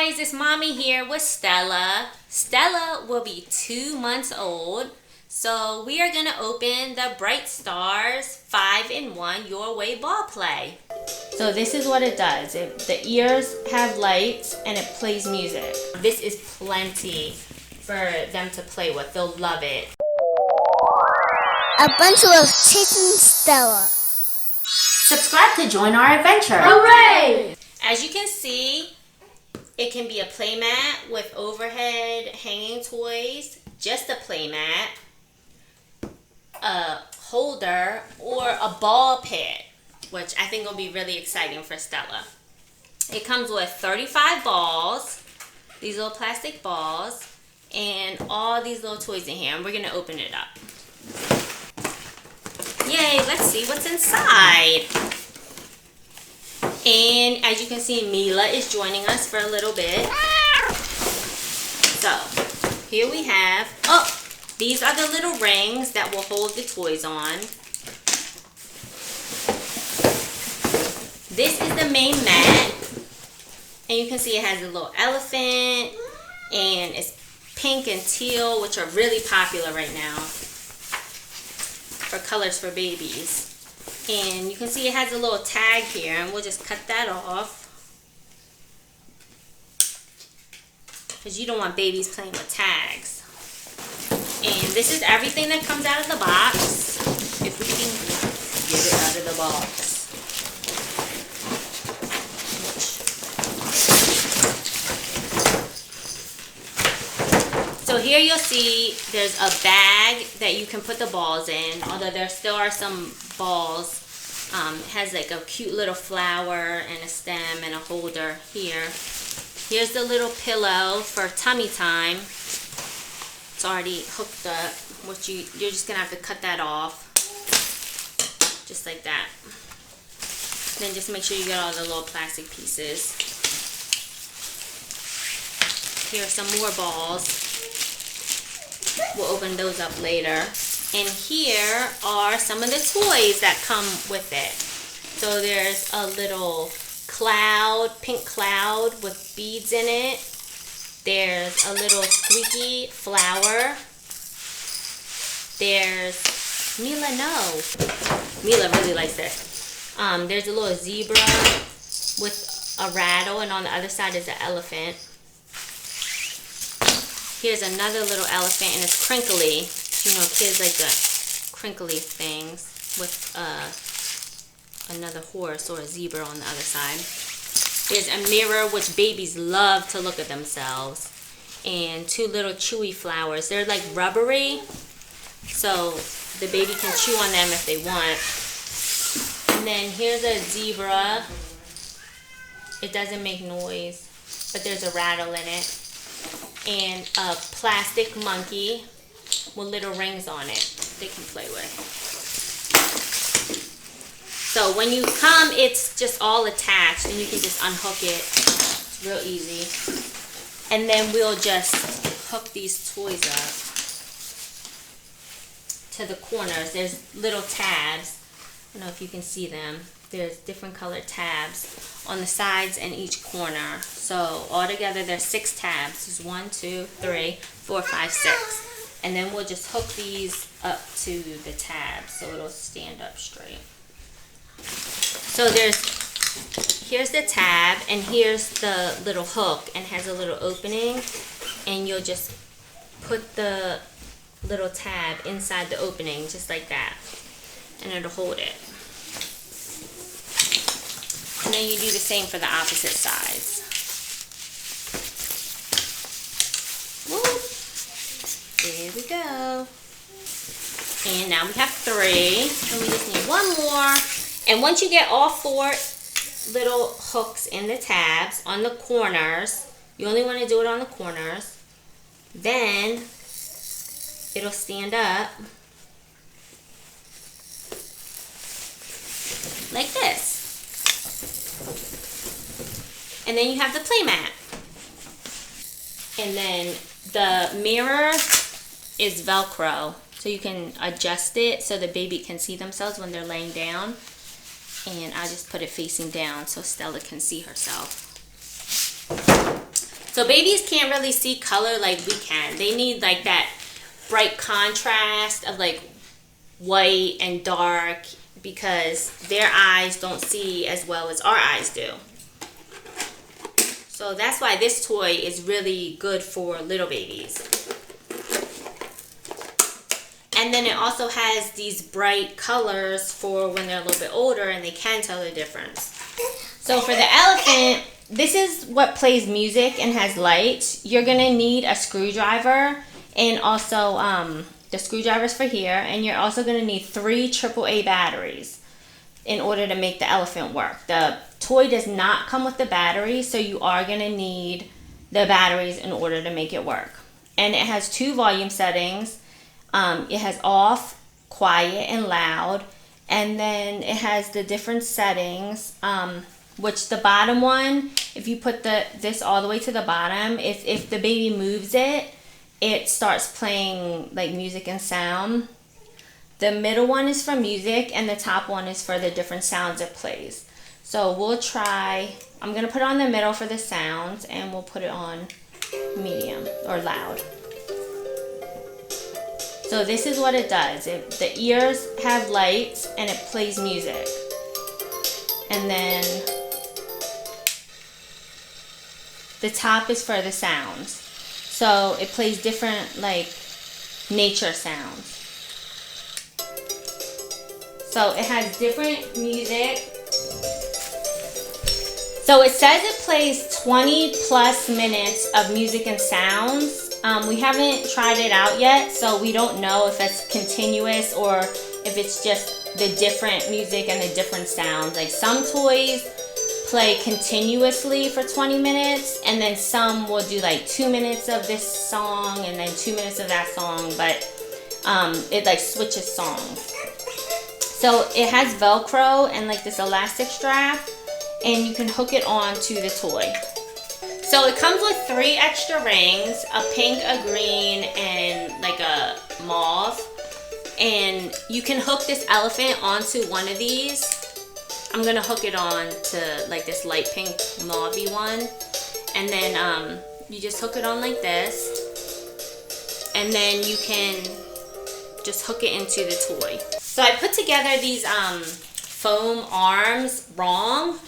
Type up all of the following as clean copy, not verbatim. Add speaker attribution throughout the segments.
Speaker 1: guys, it's Mommy here with Stella. Stella will be 2 months old. So we are going to open the Bright Stars 5-in-1 Your Way ball play. So this is what it does. The ears have lights and it plays music. This is plenty for them to play with. They'll love it.
Speaker 2: A bunch of chasing Stella.
Speaker 1: Subscribe to join our adventure.
Speaker 2: Hooray!
Speaker 1: As you can see, it can be a playmat with overhead hanging toys, just a playmat, a holder, or a ball pit, which I think will be really exciting for Stella. It comes with 35 balls, these little plastic balls, and all these little toys in here. And we're going to open it up. Yay, let's see what's inside. And as you can see, Mila is joining us for a little bit. So, here we have, these are the little rings that will hold the toys on. This is the main mat. And you can see it has a little elephant. And it's pink and teal, which are really popular right now for colors for babies. And you can see it has a little tag here, and we'll just cut that off because you don't want babies playing with tags. And this is everything that comes out of the box, if we can get it out of the box. So here you'll see there's a bag that you can put the balls in, although there still are some balls. It has like a cute little flower and a stem and a holder here. Here's the little pillow for tummy time. It's already hooked up, which you're just gonna have to cut that off, just like that. Then just make sure you get all the little plastic pieces. Here are some more balls. We'll open those up later. And here are some of the toys that come with it. So there's a little cloud, pink cloud with beads in it. There's a little squeaky flower. There's, Mila really likes this. There's a little zebra with a rattle, and on the other side is an elephant. Here's another little elephant, and it's crinkly. You know, kids like the crinkly things with another horse or a zebra on the other side. There's a mirror, which babies love to look at themselves. And two little chewy flowers. They're like rubbery, so the baby can chew on them if they want. And then here's a zebra. It doesn't make noise, but there's a rattle in it. And a plastic monkey with little rings on it they can play with. So when you come, it's just all attached, and you can just unhook it. It's real easy. And then we'll just hook these toys up to the corners. There's little tabs. I don't know if you can see them. There's different colored tabs on the sides and each corner. So altogether there's 6 tabs. There's 1, 2, 3, 4, 5, 6. And then we'll just hook these up to the tabs so it'll stand up straight. So here's the tab, and here's the little hook, and has a little opening, and you'll just put the little tab inside the opening just like that, and it'll hold it. And then you do the same for the opposite sides. Woo. There we go. And now we have 3. And we just need 1 more. And once you get all 4 little hooks in the tabs on the corners, you only want to do it on the corners, then it'll stand up like this. And then you have the playmat. And then the mirror is Velcro. So you can adjust it so the baby can see themselves when they're laying down. And I just put it facing down so Stella can see herself. So babies can't really see color like we can. They need like that bright contrast of like white and dark because their eyes don't see as well as our eyes do. So that's why this toy is really good for little babies. And then it also has these bright colors for when they're a little bit older and they can tell the difference. So for the elephant, this is what plays music and has lights. You're gonna need a screwdriver and also the screwdrivers for here, and you're also gonna need 3 AAA batteries in order to make the elephant work. The toy does not come with the batteries, so you are gonna need the batteries in order to make it work. And it has 2 volume settings. It has off, quiet, and loud. And then it has the different settings, which the bottom one, if you put this all the way to the bottom, if the baby moves it, it starts playing like music and sound. The middle one is for music, and the top one is for the different sounds it plays. So we'll try, I'm gonna put it on the middle for the sounds, and we'll put it on medium or loud. So this is what it does. The ears have lights and it plays music. And then the top is for the sounds. So it plays different like nature sounds. So it has different music. So it says it plays 20 plus minutes of music and sounds. We haven't tried it out yet, so we don't know if it's continuous or if it's just the different music and the different sounds. Like some toys play continuously for 20 minutes, and then some will do like 2 minutes of this song and then 2 minutes of that song, but it like switches songs. So it has Velcro and like this elastic strap, and you can hook it on to the toy. So it comes with 3 extra rings, a pink, a green, and like a mauve. And you can hook this elephant onto one of these. I'm gonna hook it on to like this light pink mauvey one. And then you just hook it on like this. And then you can just hook it into the toy. So I put together these foam arms wrong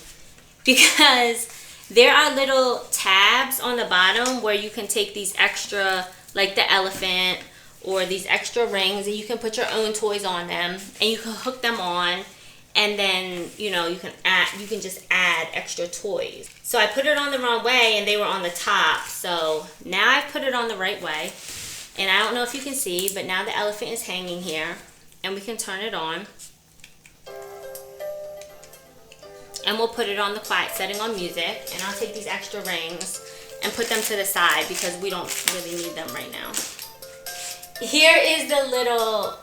Speaker 1: because there are little tabs on the bottom where you can take these extra, like the elephant or these extra rings, and you can put your own toys on them and you can hook them on, and then you can just add extra toys. So I put it on the wrong way and they were on the top. So now I've put it on the right way, and I don't know if you can see, but now the elephant is hanging here, and we can turn it on. And we'll put it on the quiet setting on music, and I'll take these extra rings and put them to the side because we don't really need them right now. Here is the little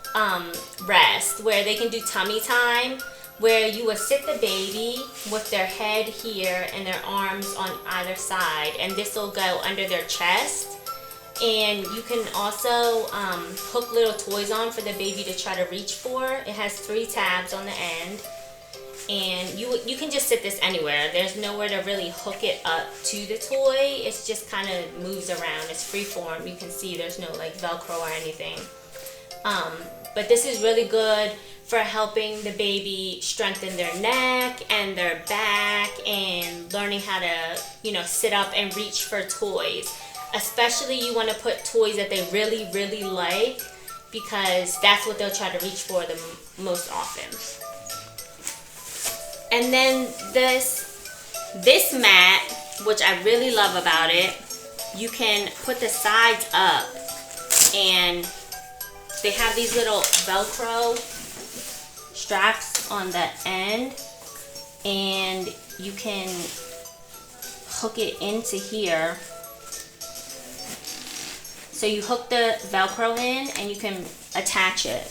Speaker 1: rest where they can do tummy time, where you would sit the baby with their head here and their arms on either side, and this will go under their chest. And you can also hook little toys on for the baby to try to reach for. It has 3 tabs on the end. And you can just sit this anywhere. There's nowhere to really hook it up to the toy. It's just kind of moves around. It's free form. You can see there's no like Velcro or anything. But this is really good for helping the baby strengthen their neck and their back and learning how to, sit up and reach for toys. Especially you want to put toys that they really, really like, because that's what they'll try to reach for the most often. And then this mat, which I really love about it, you can put the sides up, and they have these little Velcro straps on the end, and you can hook it into here. So you hook the Velcro in and you can attach it.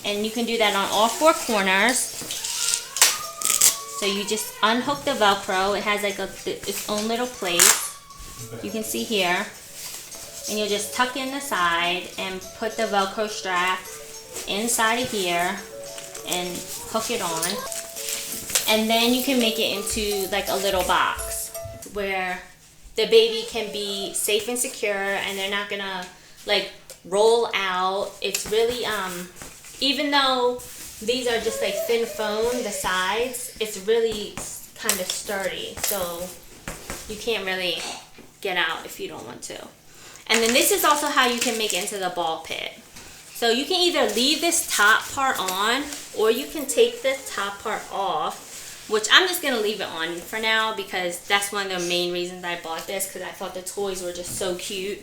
Speaker 1: And you can do that on all 4 corners. So you just unhook the Velcro. It has like its own little place. You can see here. And you'll just tuck in the side and put the Velcro strap inside of here and hook it on. And then you can make it into like a little box where the baby can be safe and secure, and they're not gonna like roll out. It's really even though these are just like thin foam, the sides, it's really kind of sturdy, so you can't really get out if you don't want to. And then this is also how you can make it into the ball pit. So you can either leave this top part on, or you can take the top part off, which I'm just going to leave it on for now because that's one of the main reasons I bought this, because I thought the toys were just so cute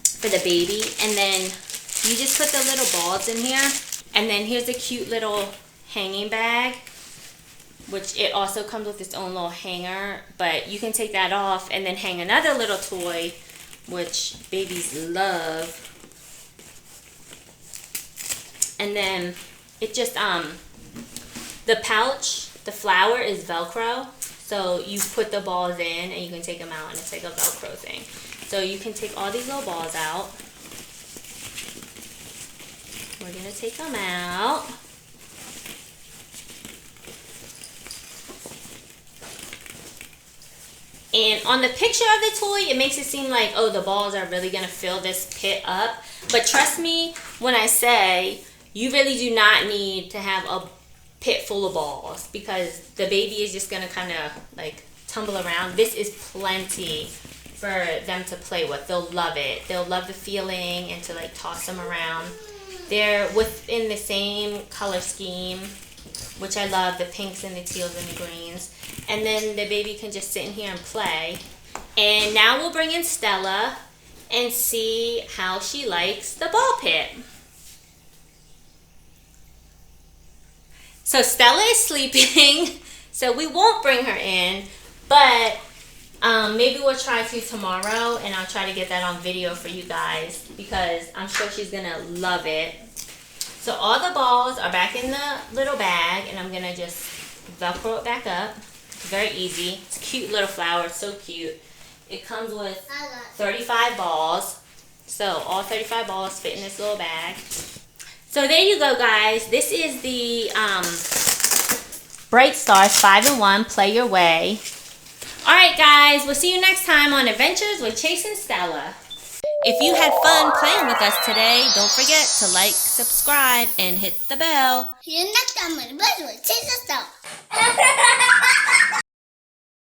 Speaker 1: for the baby. And then you just put the little balls in here. And then here's a cute little hanging bag, which it also comes with its own little hanger, but you can take that off and then hang another little toy, which babies love. And then it just, the pouch, the flower is Velcro. So you put the balls in and you can take them out, and it's like a Velcro thing. So you can take all these little balls out. We're gonna take them out. And on the picture of the toy, it makes it seem like, oh, the balls are really gonna fill this pit up. But trust me when I say, you really do not need to have a pit full of balls, because the baby is just gonna kind of like tumble around. This is plenty for them to play with. They'll love it. They'll love the feeling and to like toss them around. They're within the same color scheme, which I love, the pinks and the teals and the greens. And then the baby can just sit in here and play. And now we'll bring in Stella and see how she likes the ball pit. So Stella is sleeping, so we won't bring her in, but maybe we'll try to tomorrow, and I'll try to get that on video for you guys because I'm sure she's gonna love it. So all the balls are back in the little bag, and I'm gonna just Velcro it back up. It's very easy. It's a cute little flower. It's so cute. It comes with 35 balls. So all 35 balls fit in this little bag. So there you go, guys. This is the Bright Stars 5-in-1 Play Your Way. Alright guys, we'll see you next time on Adventures with Chase and Stella. If you had fun playing with us today, don't forget to like, subscribe, and hit the bell.
Speaker 2: See you next time on Adventures with Chase and Stella.